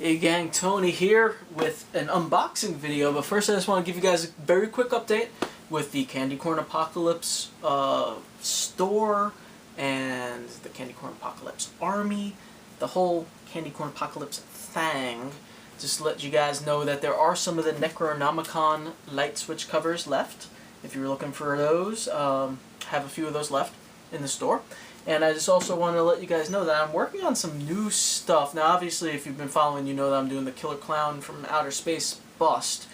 Hey gang, Tony here with an unboxing video, but first I just want to give you guys a very quick update with the Candy Corn Apocalypse store and the Candy Corn Apocalypse Army, the whole Candy Corn Apocalypse thing. Just to let you guys know that there are some of the Necronomicon light switch covers left. If you're looking for those, have a few of those left in the store. And I just also want to let you guys know that I'm working on some new stuff. Now obviously if you've been following, you know that I'm doing the Killer Clown from Outer Space bust,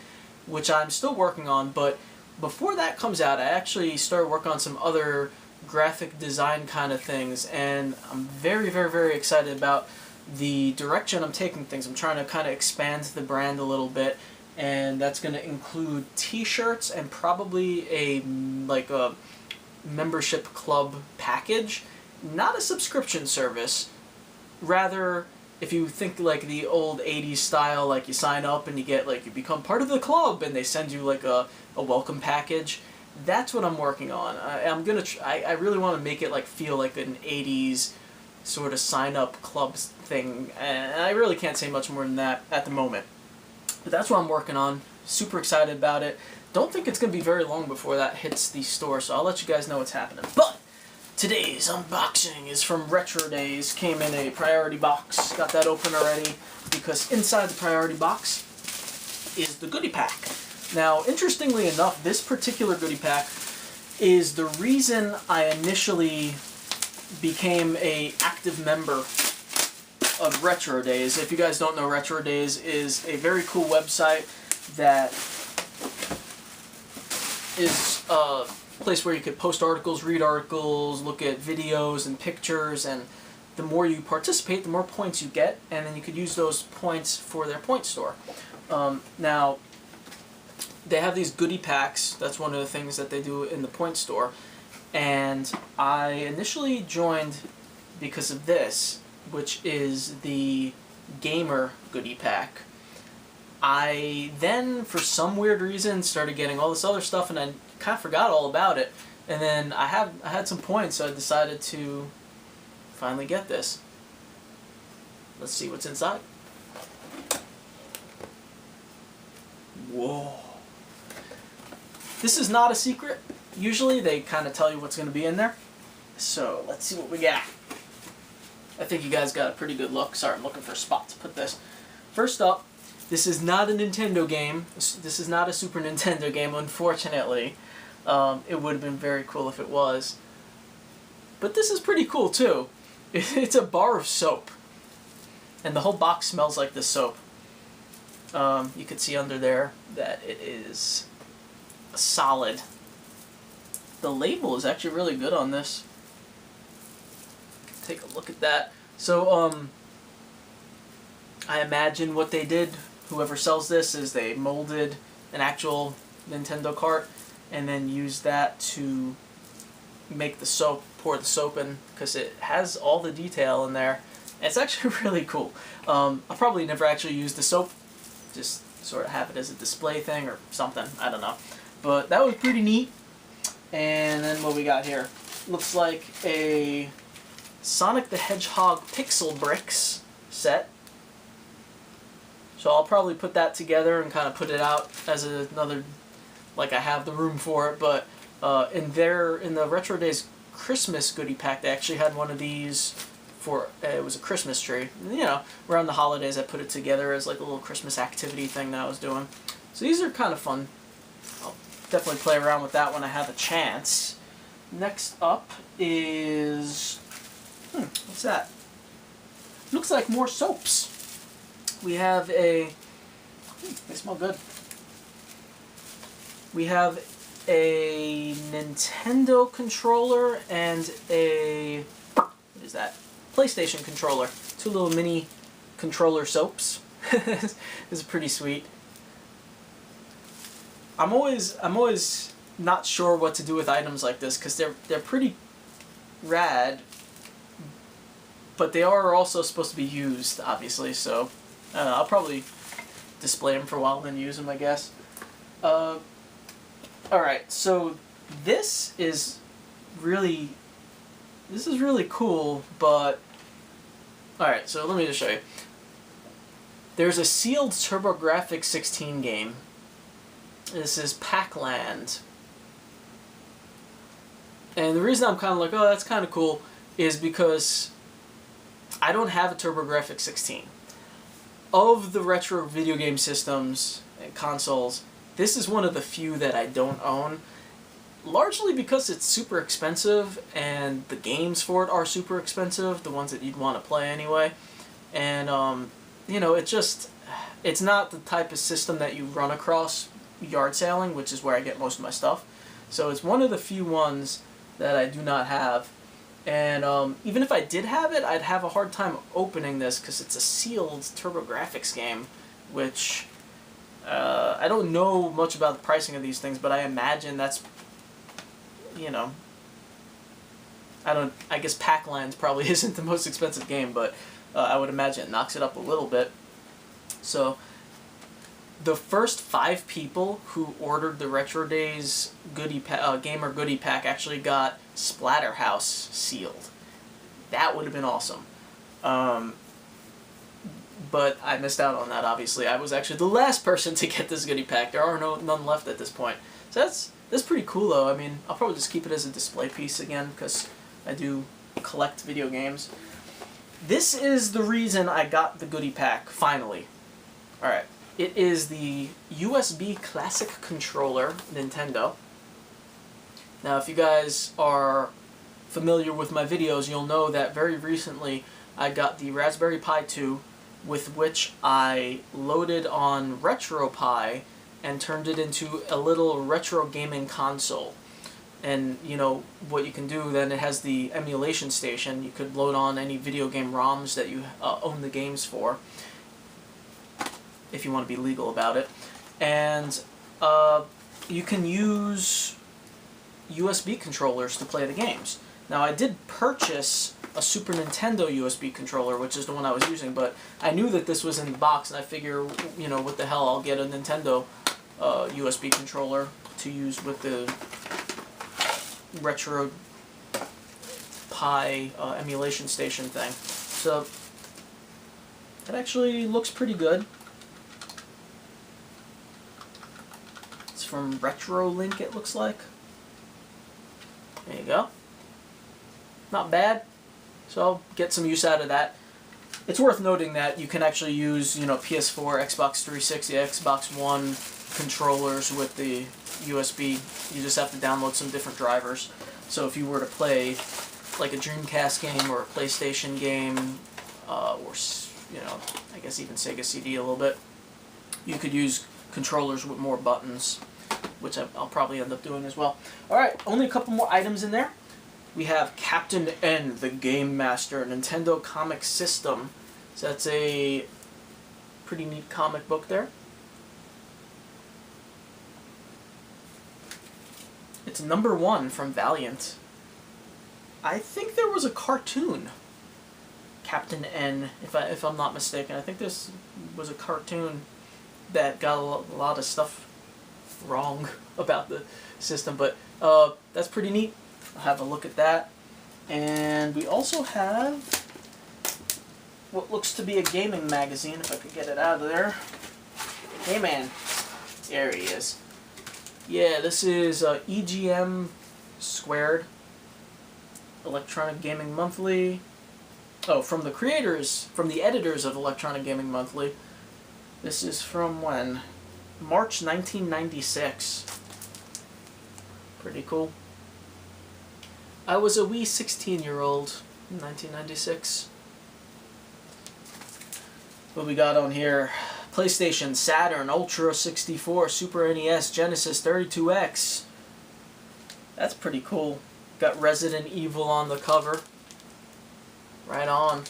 which I'm still working on, but before that comes out I actually started working on some other graphic design kind of things, and I'm very, very, very excited about the direction I'm taking things. I'm trying to kind of expand the brand a little bit, and that's going to include t-shirts and probably a membership club package. Not a subscription service, rather if you think like the old 80s style, like you sign up and you get you become part of the club and they send you like a welcome package. That's what I'm working on. I really want to make it feel like an 80s sort of sign up clubs thing, and I really can't say much more than that at the moment. But that's what I'm working on. Super excited about it. Don't think it's going to be very long before that hits the store, so I'll let you guys know what's happening. But today's unboxing is from Retro Daze. Came in a priority box. Got that open already because inside the priority box is the goodie pack. Now, interestingly enough, this particular goodie pack is the reason I initially became an active member of Retro Daze. If you guys don't know, Retro Daze is a very cool website that is a place where you could post articles, read articles, look at videos and pictures, and the more you participate, the more points you get, and then you could use those points for their point store. Now, they have these goodie packs. That's one of the things that they do in the point store, and I initially joined because of this, which is the gamer goodie pack. I then, for some weird reason, started getting all this other stuff, and I kind of forgot all about it. And then I had some points, so I decided to finally get this. Let's see what's inside. Whoa. This is not a secret. Usually they kind of tell you what's going to be in there. So let's see what we got. I think you guys got a pretty good look. Sorry, I'm looking for a spot to put this. First up, this is not a Nintendo game. This is not a Super Nintendo game, unfortunately. It would have been very cool if it was. But this is pretty cool, too. It's a bar of soap. And the whole box smells like this soap. You can see under there that it is solid. The label is actually really good on this. Take a look at that. So, I imagine what they did, whoever sells this, is they molded an actual Nintendo cart and then used that to make the soap, pour the soap in, because it has all the detail in there. It's actually really cool. I'll probably never actually use the soap, just sort of have it as a display thing or something, I don't know. But that was pretty neat. And then what we got here, looks like a Sonic the Hedgehog Pixel Bricks set. So I'll probably put that together and kind of put it out as another, I have the room for it, but in the Retro Daze Christmas goodie pack, they actually had one of these for, it was a Christmas tree. You know, around the holidays I put it together as like a little Christmas activity thing that I was doing. So these are kind of fun. I'll definitely play around with that when I have a chance. Next up is, what's that? Looks like more soaps. We have a, they smell good. We have a Nintendo controller and a, what is that? PlayStation controller. Two little mini controller soaps. This is pretty sweet. I'm always not sure what to do with items like this because they're pretty rad, but they are also supposed to be used, obviously, so I'll probably display them for a while and then use them, I guess. Alright, so this is really cool, but alright, so let me just show you. There's a sealed TurboGrafx 16 game. This is Pac-Land. And the reason I'm kind of like, oh, that's kind of cool, is because I don't have a TurboGrafx 16. Of the retro video game systems and consoles, this is one of the few that I don't own. Largely because it's super expensive, and the games for it are super expensive, the ones that you'd want to play anyway. And, you know, it's not the type of system that you run across yard sailing, which is where I get most of my stuff. So it's one of the few ones that I do not have. And even if I did have it, I'd have a hard time opening this because it's a sealed TurboGrafx game, which I don't know much about the pricing of these things, but I imagine that's, you know, I guess Pac-Land probably isn't the most expensive game, but I would imagine it knocks it up a little bit. So the first 5 people who ordered the Retro Daze Gamer Goodie Pack actually got Splatterhouse sealed. That would have been awesome. But I missed out on that, obviously. I was actually the last person to get this goodie pack. There are none left at this point. So that's pretty cool, though. I mean, I'll probably just keep it as a display piece again, because I do collect video games. This is the reason I got the goodie pack, finally. Alright. It is the USB Classic Controller, Nintendo. Now, if you guys are familiar with my videos, you'll know that very recently I got the Raspberry Pi 2, with which I loaded on RetroPie and turned it into a little retro gaming console. And, you know, what you can do then, it has the emulation station. You could load on any video game ROMs that you own the games for, if you want to be legal about it. And you can use USB controllers to play the games. Now, I did purchase a Super Nintendo USB controller, which is the one I was using, but I knew that this was in the box, and I figure, you know, what the hell, I'll get a Nintendo USB controller to use with the Retro Pi emulation station thing. So, it actually looks pretty good. It's from RetroLink, it looks like. There you go. Not bad. So I'll get some use out of that. It's worth noting that you can actually use, you know, PS4, Xbox 360, Xbox One controllers with the USB. You just have to download some different drivers. So if you were to play like a Dreamcast game or a PlayStation game, or, you know, I guess even Sega CD a little bit, you could use controllers with more buttons, which I'll probably end up doing as well. Alright, only a couple more items in there. We have Captain N, the Game Master, Nintendo Comic System. So that's a pretty neat comic book there. It's #1 from Valiant. I think there was a cartoon, Captain N, if I'm not mistaken. I think this was a cartoon that got a lot of stuff wrong about the system, but that's pretty neat. I'll have a look at that. And we also have what looks to be a gaming magazine, if I could get it out of there. Hey man, there he is. Yeah, this is EGM Squared, Electronic Gaming Monthly. Oh, from the creators, from the editors of Electronic Gaming Monthly. This is from when? March 1996. Pretty cool. I was a wee 16-year-old in 1996. What we got on here? PlayStation, Saturn, Ultra 64, Super NES, Genesis 32X. That's pretty cool. Got Resident Evil on the cover. Right on.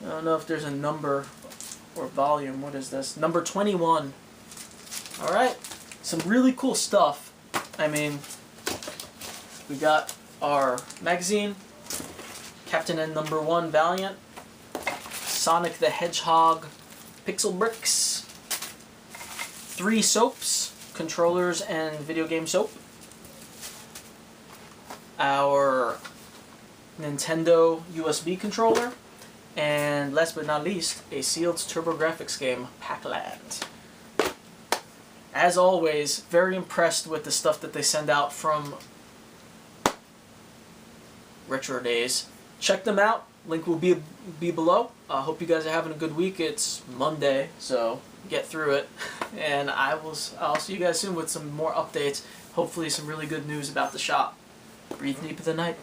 I don't know if there's a number or volume. What is this? Number 21. Alright. Some really cool stuff. I mean, we got our magazine, Captain N #1 Valiant, Sonic the Hedgehog Pixel Bricks, 3 soaps, controllers and video game soap, our Nintendo USB controller, and last but not least, a sealed TurboGrafx game, Pac-Land. As always, very impressed with the stuff that they send out from Retro Daze. Check them out. Link will be below. Hope you guys are having a good week. It's Monday, so get through it. And I'll see you guys soon with some more updates. Hopefully some really good news about the shop. Breathe deep of the night.